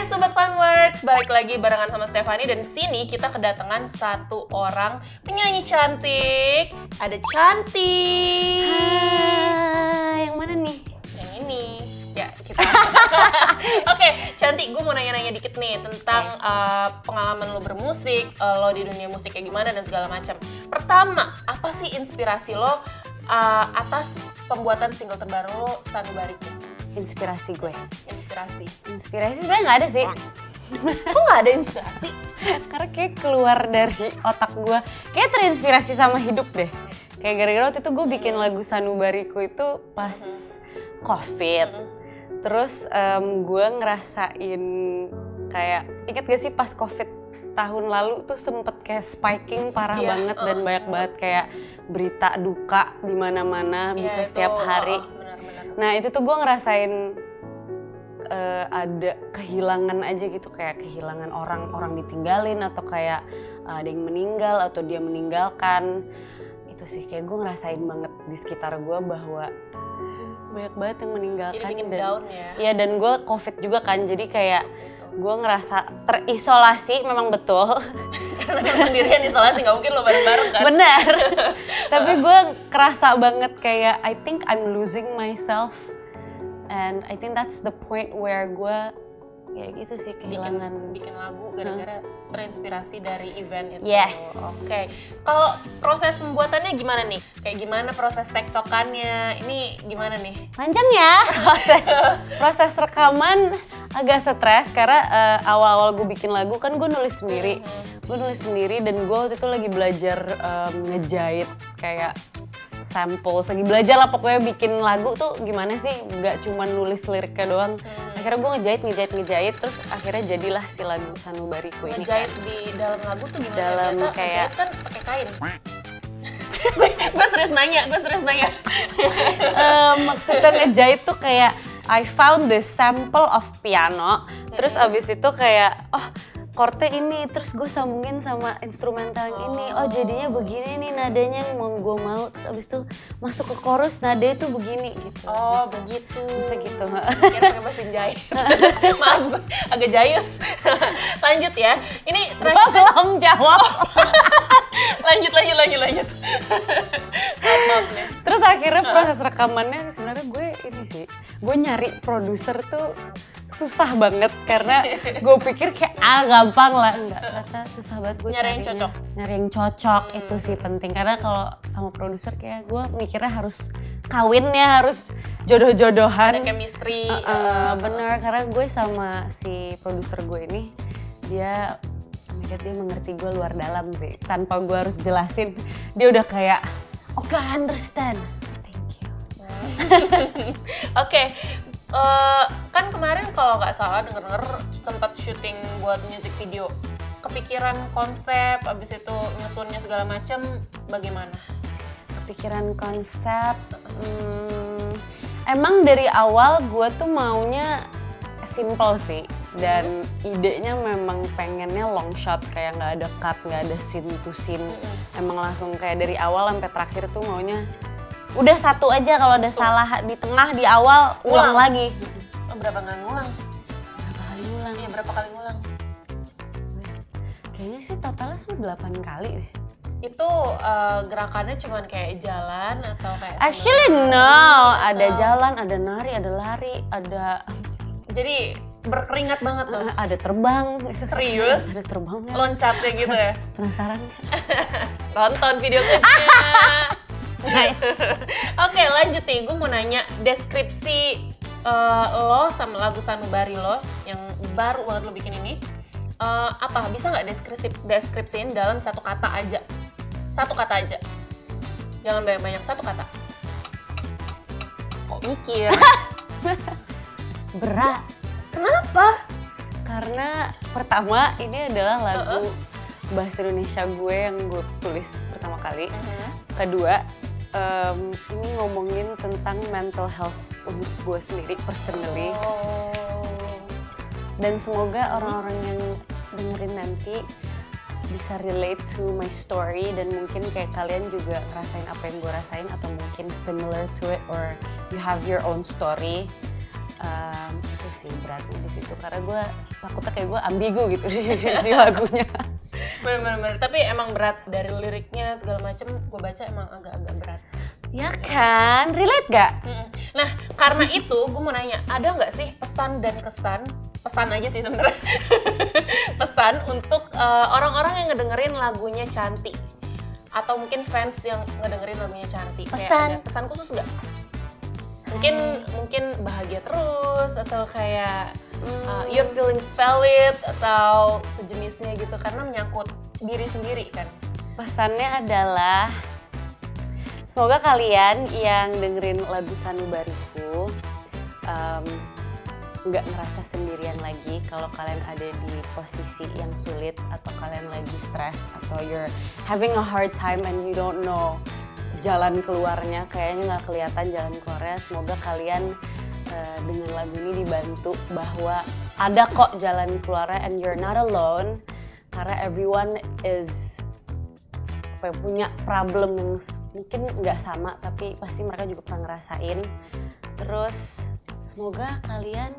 Hai Sobat Funworks, balik lagi barengan sama Stefani dan sini kita kedatangan satu orang penyanyi cantik. Ada Cantik. Hai, yang mana nih? Yang ini. Ya, kita. Oke, Cantik, gue mau nanya-nanya dikit nih tentang pengalaman lo bermusik, lo di dunia musik kayak gimana dan segala macam. Pertama, apa sih inspirasi lo atas pembuatan single terbaru lo, Sanubariku? Inspirasi gue. Inspirasi Sebenarnya nggak ada sih. Kok nggak ada inspirasi? Karena kayak keluar dari otak gue. Kayak terinspirasi sama hidup deh. Kayak gara-gara waktu itu gue bikin lagu Sanubariku itu pas COVID. Terus gue ngerasain kayak, inget gak sih pas COVID tahun lalu tuh sempet kayak spiking parah banget dan banyak banget kayak berita duka di mana-mana bisa setiap hari. Benar-benar. Nah itu tuh gue ngerasain ada kehilangan aja gitu, kayak kehilangan orang ditinggalin atau kayak ada yang meninggal atau dia meninggalkan. Itu sih kayak gue ngerasain banget di sekitar gue bahwa banyak banget yang meninggalkan. Jadi bikin dan, down ya? Iya, dan gue COVID juga kan, jadi kayak gue ngerasa terisolasi memang betul. Karena lo sendirian isolasi, nggak mungkin lo bareng-bareng kan? Bener. Tapi gue kerasa banget kayak I think I'm losing myself. And I think that's the point where gue kayak gitu sih, kehilangan. Bikin lagu gara-gara terinspirasi dari event itu. Yes. Oke. Kalau proses pembuatannya gimana nih? Kayak gimana proses tektokannya? Ini gimana nih? Panjang ya proses rekaman, agak stres karena awal-awal gue bikin lagu kan gue nulis sendiri. Gue nulis sendiri dan gue waktu itu lagi belajar ngejahit kayak samples, lagi belajar lah pokoknya bikin lagu tuh gimana sih, nggak cuma nulis liriknya doang. Akhirnya gue ngejahit terus akhirnya jadilah si lagu Sanubariku ini. Ngejahit di dalam lagu tuh gimana? Dalam Biasa kayak ngejahit kan pakai kain. gue serius nanya. Maksudnya ngejahit tuh kayak I found the sample of piano, terus abis itu kayak chordnya ini, terus gue sambungin sama instrumental yang ini, jadinya begini nih nadanya yang gue mau, terus abis itu masuk ke chorus nadanya tuh begini gitu. Begitu. Bisa gitu. Kira pakai mesin jahit. Maaf, gue agak jayus. Lanjut ya. Ini belum jawab. lanjut. Maaf nih. Terus akhirnya proses rekamannya sebenarnya gue ini sih, gue nyari produser tuh susah banget karena gue pikir kayak gampang lah, enggak, ternyata susah banget gue nyari yang cocok. Itu sih penting karena kalau sama produser kayak gue mikirnya harus kawinnya harus jodoh-jodohan, ada chemistry. Bener, karena gue sama si produser gue ini dia mengerti gue luar dalam sih, tanpa gue harus jelasin dia udah kayak okay, I understand, so thank you. Oke. Kan kemarin kalau nggak salah denger tempat syuting buat music video, kepikiran konsep, abis itu nyusunnya segala macam, bagaimana? Kepikiran konsep, emang dari awal gue tuh maunya simple sih, dan idenya memang pengennya long shot, kayak nggak ada cut, nggak ada scene to scene, emang langsung kayak dari awal sampai terakhir tuh maunya udah satu aja, kalau ada salah di tengah, di awal, ulang lagi. Berapa kali ngulang? Iya, berapa kali ngulang? Kayaknya sih totalnya 8 kali deh. Itu gerakannya cuman kayak jalan atau kayak... Actually no, ada jalan, ada nari, ada lari, ada... Jadi berkeringat banget loh. Ada terbang. Serius? Ada terbang. Loncatnya gitu ya? Penasaran? Tonton video klipnya. Nice. Oke, lanjut nih, gue mau nanya deskripsi lo sama lagu Sanubari lo yang baru banget lo bikin ini, apa bisa nggak deskripsiin dalam satu kata aja, jangan banyak-banyak, satu kata. Kok mikir? Berat. Kenapa? Karena pertama ini adalah lagu bahasa Indonesia gue yang gue tulis pertama kali. Kedua, ini ngomongin tentang mental health untuk gue sendiri, personally. Dan semoga orang-orang yang dengerin nanti bisa relate to my story, dan mungkin kayak kalian juga ngerasain apa yang gue rasain atau mungkin similar to it, or you have your own story. Itu sih beratnya di situ karena gue takutnya kayak gue ambigu gitu di lagunya. Bener-bener, tapi emang berat dari liriknya segala macem, gue baca emang agak-agak berat. Ya kan, relate gak? Nah, karena itu gue mau nanya, ada nggak sih pesan dan kesan, pesan aja sih sebenarnya, pesan untuk orang-orang yang ngedengerin lagunya Cantik, atau mungkin fans yang ngedengerin lagunya Cantik? Kayak Pesan. ada pesan khusus nggak? Mungkin bahagia terus atau kayak your feelings valid atau sejenisnya gitu karena menyangkut diri sendiri kan. Pesannya adalah semoga kalian yang dengerin lagu Sanubariku nggak ngerasa sendirian lagi kalau kalian ada di posisi yang sulit atau kalian lagi stres atau you're having a hard time and you don't know jalan keluarnya, kayaknya nggak kelihatan jalan keluarnya. Semoga kalian dengan lagu ini dibantu bahwa ada kok jalan keluarnya and you're not alone karena everyone is punya problem yang mungkin nggak sama tapi pasti mereka juga pernah ngerasain. Terus semoga kalian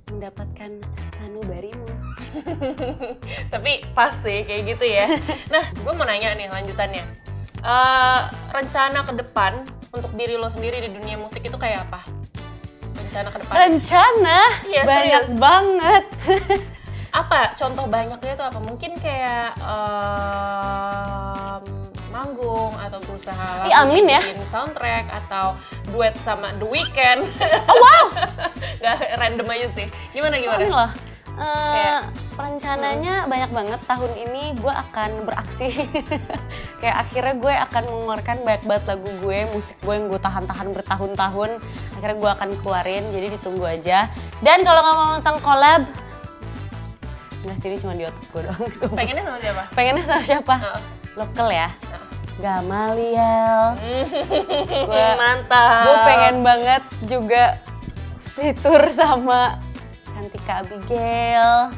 mendapatkan sanubarimu. Tapi pas sih kayak gitu ya. Nah, gue mau nanya nih lanjutannya. Rencana ke depan untuk diri lo sendiri di dunia musik itu kayak apa? Rencana ke depan? Rencana? Iya, banyak serius. banget. Apa? Contoh banyaknya itu apa? Mungkin kayak manggung atau berusaha amin ya. bikin soundtrack atau duet sama The Weeknd. Oh wow! Gak random aja sih. Gimana? Amin loh. Rencananya banyak banget tahun ini gue akan beraksi. Kayak akhirnya gue akan mengeluarkan banyak banget lagu gue, musik gue yang gue tahan-tahan bertahun-tahun. Akhirnya gue akan keluarin, jadi ditunggu aja. Dan kalau nggak mau nonton collab, nggak sih, ini cuma di otak gue doang. Pengennya sama siapa? Pengennya sama siapa? Lokal ya? Gamaliel. Mantap. Gue pengen banget juga fitur sama Cantika Abigail.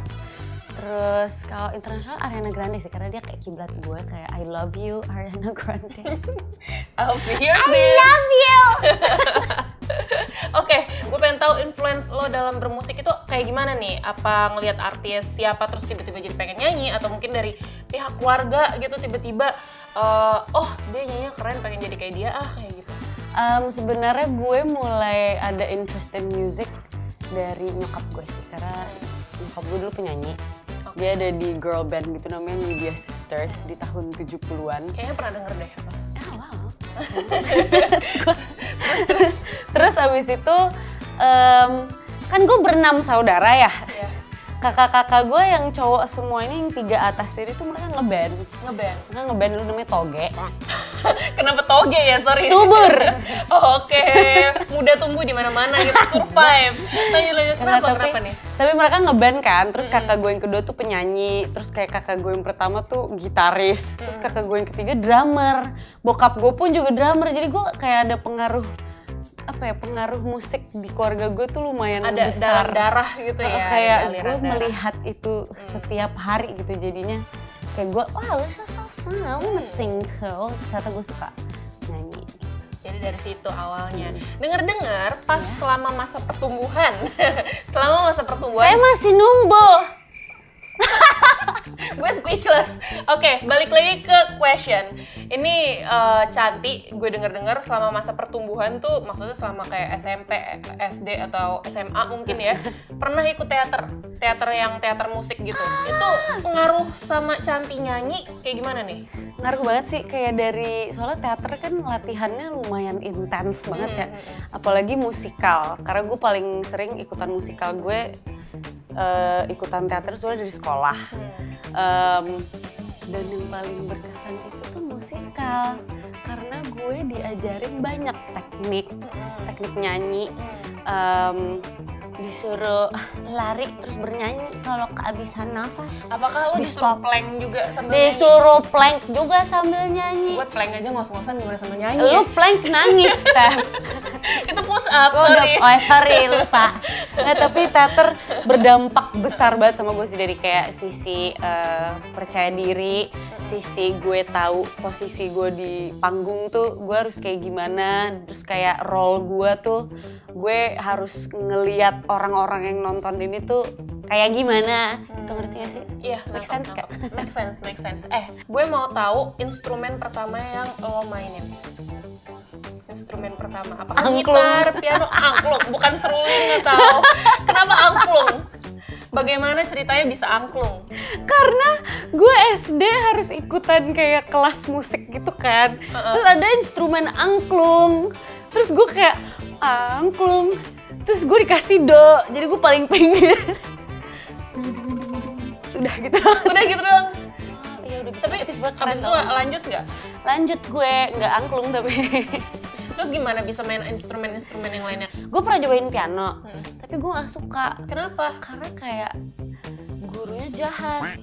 Terus kalau internasional Ariana Grande sih karena dia kayak kiblat gue, kayak I love you Ariana Grande. I hope she hears I this. love you. Oke, gue pengen tahu influence lo dalam bermusik itu kayak gimana nih? Apa ngelihat artis siapa terus tiba-tiba jadi pengen nyanyi atau mungkin dari pihak keluarga gitu tiba-tiba oh dia nyanyinya keren pengen jadi kayak dia kayak gitu. Sebenarnya gue mulai ada interest in music dari nyokap gue sih karena nyokap gue dulu penyanyi. Dia ada di girl band gitu namanya Media Sisters di tahun 70-an. Kayaknya pernah denger deh apa? Wow. terus abis itu kan gue berenam saudara ya. Iya. Kakak-kakak gue yang cowok semua ini yang 3 atas ini tuh mereka ngeband. Mereka ngeband dulu namanya Toge. Kenapa Toge ya? Sorry. Subur. Oh, oke. Mudah tumbuh di mana-mana gitu, survive. Lanjut. Kenapa nih? Tapi mereka ngeband kan, terus kakak gue yang kedua tuh penyanyi, terus kayak kakak gue yang pertama tuh gitaris, terus kakak gue yang ketiga drummer. Bokap gue pun juga drummer, jadi gue kayak ada pengaruh musik di keluarga gue tuh lumayan ada besar. dalam darah gitu ya. Kayak gue melihat itu setiap hari gitu jadinya kayak gue, wow this is so fun, I wanna sing too. Ternyata gue suka nyanyi gitu. Jadi dari situ awalnya. Dengar-dengar pas selama masa pertumbuhan, Saya masih numbuh. Gue speechless. Oke, balik lagi ke question. Ini Cantik, gue denger-dengar selama masa pertumbuhan tuh, maksudnya selama kayak SMP, SD atau SMA mungkin ya, pernah ikut teater musik gitu. Itu pengaruh sama Cantik nyanyi kayak gimana nih? Ngaruh banget sih, kayak dari, soalnya teater kan latihannya lumayan intens banget ya. Apalagi musikal, karena gue paling sering ikutan musikal gue, ikutan teater soalnya dari sekolah. Dan yang paling berkesan itu tuh musikal, karena gue diajarin banyak teknik nyanyi. Disuruh lari terus bernyanyi kalau kehabisan nafas. Apakah lo disuruh plank juga sambil disuruh plank juga sambil nyanyi? Gue plank aja ngos-ngosan gimana sambil nyanyi. Lu plank nangis, Steph. Itu push Maaf, sorry. Sorry lupa. Nggak, tapi teater berdampak besar banget sama gue sih, dari kayak sisi percaya diri, sisi gue tahu posisi gue di panggung tuh gue harus kayak gimana, terus kayak role gue tuh gue harus ngeliat orang-orang yang nonton ini tuh kayak gimana. Itu ngerti gak sih? Iya, make sense gak? Make sense. Gue mau tahu instrumen pertama yang lo mainin. Instrumen pertama apa? Angklung. Gitar, piano, angklung, bukan seruling atau kenapa angklung? Bagaimana ceritanya bisa angklung? Karena gue SD harus ikutan kayak kelas musik gitu kan. Terus ada instrumen angklung. Terus gue kayak angklung. Terus gue dikasih do. Jadi gue paling pengen. Sudah gitu. Udah gitu doang. Ya udah gitu. Tapi habis itu lanjut nggak? Lanjut gue nggak angklung tapi. Terus gimana bisa main instrumen-instrumen yang lainnya? Gue pernah cobain piano, tapi gue nggak suka. Kenapa? Karena kayak gurunya jahat.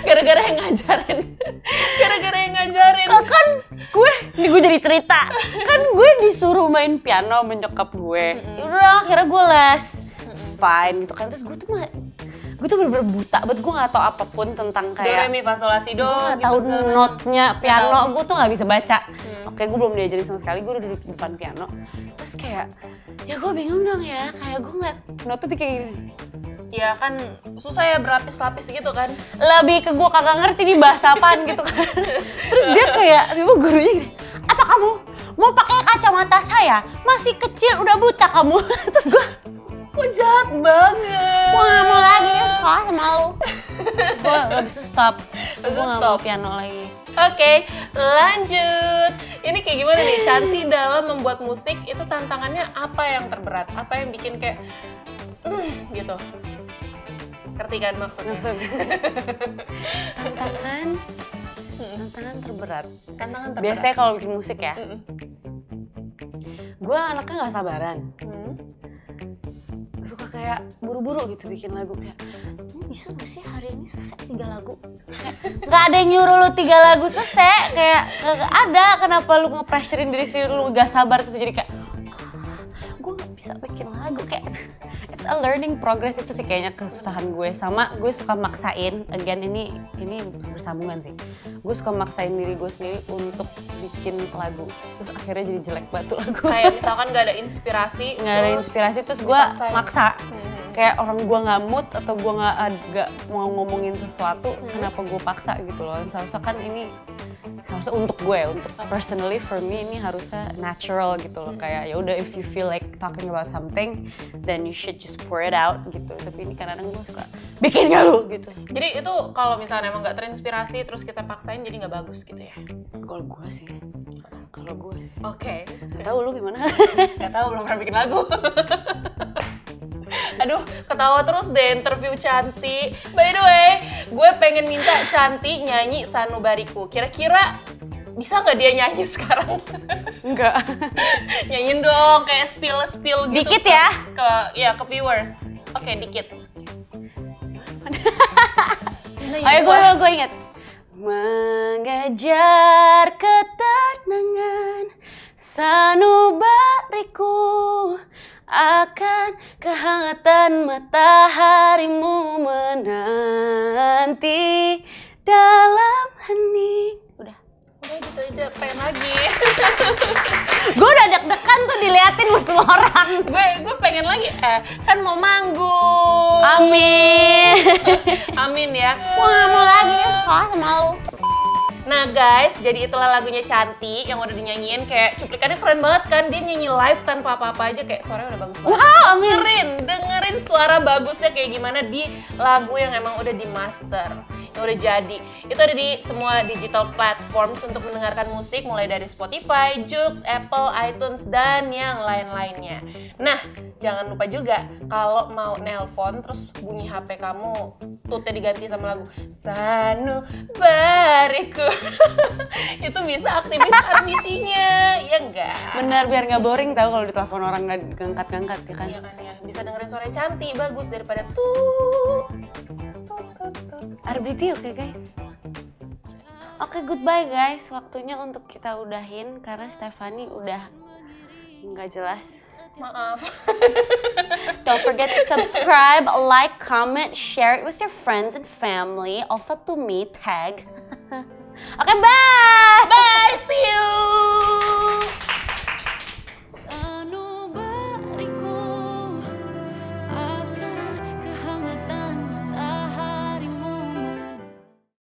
Gara-gara yang ngajarin. Gara-gara yang ngajarin. Kan ini gue jadi cerita. Kan gue disuruh main piano sama nyokap gue. Yaudah akhirnya gue les. Fine gitu kan. Terus gue tuh bener-bener buta banget, gue gak tau apapun tentang Do, kayak re, mi, fa, sol, la, si, do. gue gak tau notnya piano, gue tuh gak bisa baca. Oke, gue belum diajarin sama sekali, gue udah duduk di depan piano. Terus kayak, ya gue bingung dong ya, kayak gue ngeliat notnya tuh kayak gini. Ya kan susah ya, berlapis-lapis gitu kan. Lebih ke gue kagak ngerti nih bahasa apaan gitu kan. Terus dia kayak, tiba gurunya gini, apa kamu mau pakai kacamata saya? Masih kecil udah buta kamu. Terus gue, kok jahat banget. gue gak mau lagi sekolah sama lu. Gue gak bisa stop. Gue gak mau piano lagi. Oke, lanjut. Ini kayak gimana nih, Canti dalam membuat musik itu tantangannya apa yang terberat? Apa yang bikin kayak gitu? Ngerti kan maksudnya? Tantangan terberat. Tantangan terberat. Biasanya kalau bikin musik ya, gue anaknya gak sabaran. Suka kayak buru-buru gitu bikin lagu, kayak bisa gak sih hari ini selesai 3 lagu? Gak ada yang nyuruh lu 3 lagu selesai, kayak gak ada. Kenapa lu nge-pressurein diri sendiri, lu gak sabar terus jadi kayak gue gak bisa bikin lagu, kayak it's a learning progress. Itu sih kayaknya kesusahan gue. Sama gue suka maksain, again ini bersambungan sih, gue suka maksain diri gue sendiri untuk bikin lagu, terus akhirnya jadi jelek batu lagu. Kayak misalkan gak ada inspirasi terus gue maksa. Kayak orang gue nggak mood atau gue nggak mau ngomongin sesuatu, kenapa gue paksa gitu loh. Seharusnya kan ini untuk gue, untuk personally for me ini harusnya natural gitu loh. Kayak ya udah, if you feel like talking about something then you should just pour it out gitu. Tapi ini kadang-kadang gue suka bikin gak lu gitu. Jadi itu kalau misalnya emang nggak terinspirasi terus kita paksain jadi nggak bagus gitu ya? Kalau gue sih. Oke. Gak tau lu gimana? Gak tau, belum pernah bikin lagu. Aduh, ketawa terus deh interview Canti. By the way, gue pengen minta Canti nyanyi Sanubariku. Kira-kira bisa nggak dia nyanyi sekarang? Enggak. Nyanyiin dong, kayak spill gitu. Dikit ya? Ke viewers. Oke, dikit. Ayo gue inget. Mengejar ketenangan sanubariku, akan kehangatan mataharimu menanti dalam hening. Udah gitu aja, pengen lagi. Gue udah deg-degan tuh diliatin sama semua orang. Gue pengen lagi, kan mau manggung. Amin. Amin ya. Gue gak mau lagi sekolah sama lu. Nah guys, jadi itulah lagunya Canti yang udah dinyanyiin. Kayak cuplikannya keren banget kan, dia nyanyi live tanpa apa-apa aja, kayak suaranya udah bagus banget. Wow, dengerin suara bagusnya kayak gimana di lagu yang emang udah di master, yang udah jadi. Itu ada di semua digital platforms untuk mendengarkan musik, mulai dari Spotify, Joox, Apple, iTunes, dan yang lain-lainnya. Nah, jangan lupa juga kalau mau nelpon terus bunyi HP kamu, tutnya diganti sama lagu Sanubariku. Itu bisa aktifin RBT-nya, ya enggak? Bener, biar nggak boring tau kalau ditelepon orang nggak ngangkat-ngangkat ya kan? Iya kan ya, bisa dengerin suara Canti, bagus daripada tuh. RBT oke guys. Oke, goodbye guys. Waktunya untuk kita udahin karena Stefani udah Nggak jelas. Maaf. Don't forget to subscribe, like, comment, share it with your friends and family. Also to me, tag. Okay, bye! Bye, see you!